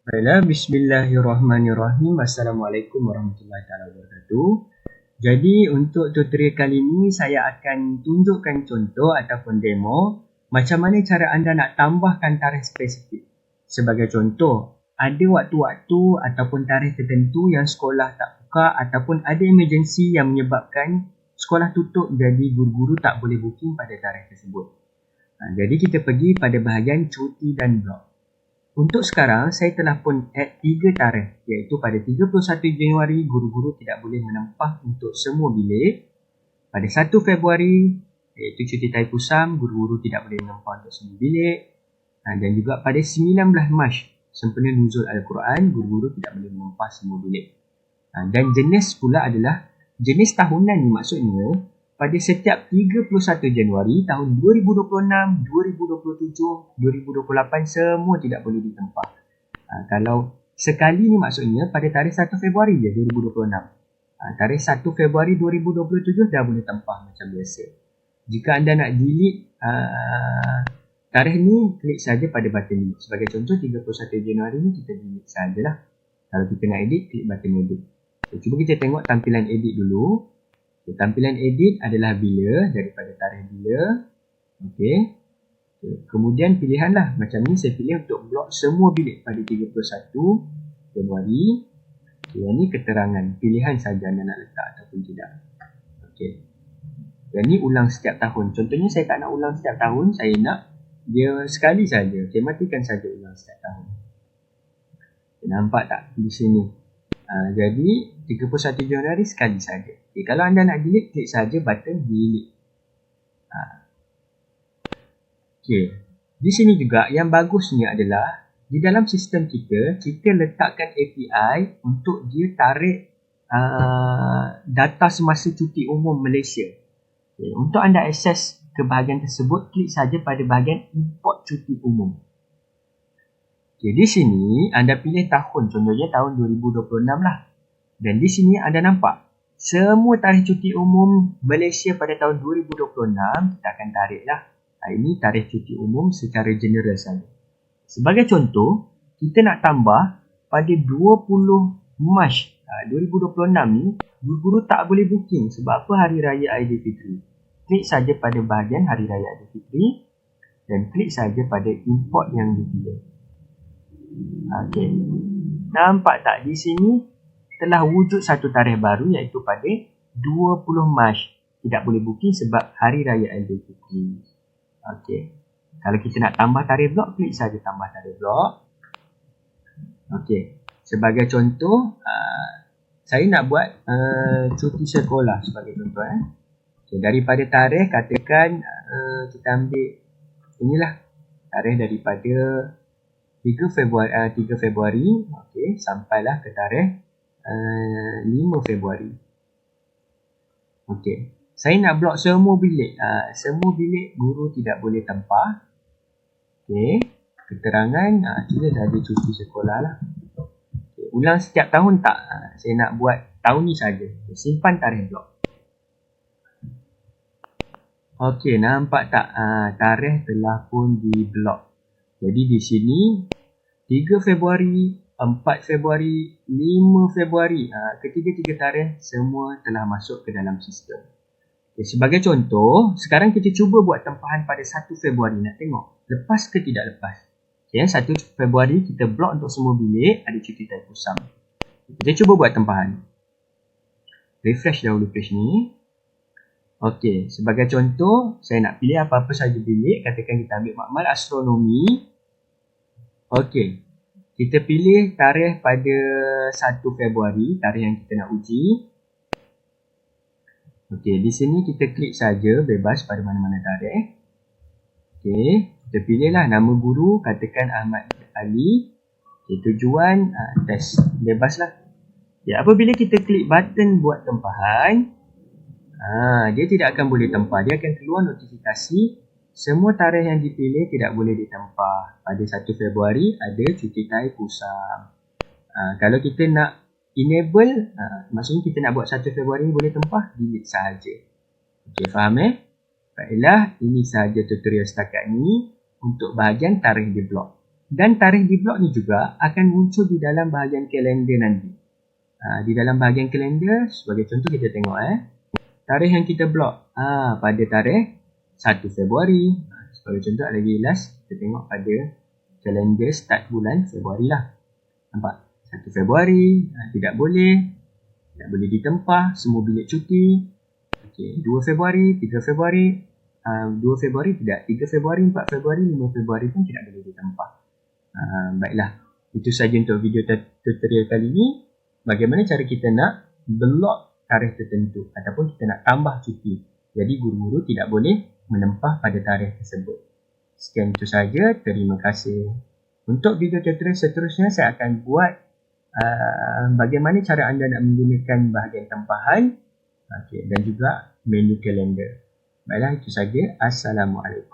Baiklah, bismillahirrahmanirrahim. Assalamualaikum warahmatullahi wabarakatuh. Jadi untuk tutorial kali ini saya akan tunjukkan contoh ataupun demo macam mana cara anda nak tambahkan tarikh spesifik. Sebagai contoh, ada waktu-waktu ataupun tarikh tertentu yang sekolah tak buka ataupun ada emergency yang menyebabkan sekolah tutup, jadi guru-guru tak boleh booking pada tarikh tersebut. Jadi kita pergi pada bahagian cuti dan blok. Untuk sekarang, saya telah pun add 3 tarikh, iaitu pada 31 Januari, guru-guru tidak boleh menempah untuk semua bilik. Pada 1 Februari, iaitu cuti Tai Pusam, guru-guru tidak boleh menempah untuk semua bilik. Dan juga pada 19 Mac, sempena Nuzul Al-Quran, guru-guru tidak boleh menempah semua bilik. Dan jenis pula adalah, jenis tahunan ni maksudnya, pada setiap 31 Januari tahun 2026, 2027, 2028 semua tidak boleh ditempah. Kalau sekali ni maksudnya pada tarikh 1 Februari je 2026. Tarikh 1 Februari 2027 dah boleh tempah macam biasa. Jika anda nak delete tarikh ni, klik saja pada button delete. Sebagai contoh 31 Januari ni kita delete sajalah. Kalau kita nak edit, klik button edit. Cuba kita tengok tampilan edit dulu. Tampilan edit adalah bila, daripada tarikh bila. Okey. Kemudian pilihanlah. Macam ni saya pilih untuk blok semua bilik pada 31 Januari. Yang ni keterangan. Pilihan saja anda nak letak ataupun tidak. Okey. Yang ni ulang setiap tahun. Contohnya saya tak nak ulang setiap tahun. Saya nak dia sekali saja. Saya matikan saja ulang setiap tahun. Nampak tak di sini? Jadi 31 Januari sekali saja. Okay, kalau anda nak delete, klik saja button delete. Okay. Di sini juga yang bagusnya adalah di dalam sistem kita letakkan API untuk dia tarik data semasa cuti umum Malaysia. Okay. Untuk anda akses ke bahagian tersebut, klik saja pada bahagian import cuti umum. Okay, di sini anda pilih tahun, contohnya tahun 2026 lah. Dan di sini anda nampak semua tarikh cuti umum Malaysia pada tahun 2026 kita akan tarik lah. Ini tarikh cuti umum secara general saja. Sebagai contoh, kita nak tambah pada 20 Mac 2026 ni, guru-guru tak boleh booking sebab apa? Hari Raya Aidilfitri. Klik saja pada bahagian Hari Raya Aidilfitri dan klik saja pada import yang dipilih. Okey. Nampak tak di sini telah wujud satu tarikh baru iaitu pada 20 Mac. Tidak boleh booking sebab Hari Raya Aidilfitri. Okey. Kalau kita nak tambah tarikh blok, klik saja tambah tarikh blok. Okey. Sebagai contoh, saya nak buat cuti sekolah sebagai contoh. Okay, daripada tarikh katakan kita ambil inilah tarikh daripada 3 Februari, okey, sampailah ke tarikh 5 Februari. Okey, saya nak blok semua bilik. Semua bilik guru tidak boleh tempah. Okey, keterangan kita dah ada cuti sekolah lah. Okay, ulang setiap tahun tak? Saya nak buat tahun ni saja. Simpan tarikh blok. Okey, nampak tak? Tarikh telah pun di blok. Jadi di sini 3 Februari, 4 Februari, 5 Februari, ketiga-tiga tarikh semua telah masuk ke dalam sistem. Okay, sebagai contoh, sekarang kita cuba buat tempahan pada 1 Februari. Nak tengok lepas ke tidak lepas. Okay, 1 Februari kita blok untuk semua bilik, ada cuti Tai Pusam. Kita cuba buat tempahan. Refresh dahulu page ni. Okey, sebagai contoh, saya nak pilih apa-apa saja bilik. Katakan kita ambil makmal astronomi. Okey, kita pilih tarikh pada 1 Februari, tarikh yang kita nak uji. Okey, di sini kita klik saja bebas pada mana-mana tarikh. Okey, kita pilihlah nama guru, katakan Ahmad Ali. Okay, tujuan test, bebaslah. Ya, apabila kita klik button buat tempahan, dia tidak akan boleh tempah. Dia akan keluar notifikasi semua tarikh yang dipilih tidak boleh ditempah. Pada 1 Februari ada cuti Tai Pusam. Kalau kita nak enable, maksudnya kita nak buat 1 Februari boleh tempah, delete sahaja. Okey, faham Baiklah, ini sahaja tutorial setakat ni untuk bahagian tarikh di blog. Dan tarikh di blok ni juga akan muncul di dalam bahagian kalender nanti. Di dalam bahagian kalender, sebagai contoh kita tengok tarikh yang kita blok pada tarikh 1 Februari. Sebagai contoh lagi last, kita tengok pada kalender start bulan Februari lah. Nampak? 1 Februari, tidak boleh ditempah, semua bilik cuti. Okay, 2 Februari, 3 Februari, 2 Februari tidak, 3 Februari, 4 Februari, 5 Februari pun tidak boleh ditempah. Baiklah, itu saja untuk video tutorial kali ini. Bagaimana cara kita nak blok tarikh tertentu ataupun kita nak tambah cuti. Jadi guru-guru tidak boleh menempah pada tarikh tersebut. Sekian itu saja, terima kasih. Untuk video tutorial seterusnya saya akan buat bagaimana cara anda nak menggunakan bahagian tempahan dan juga menu kalender. Baiklah, itu saja. Assalamualaikum.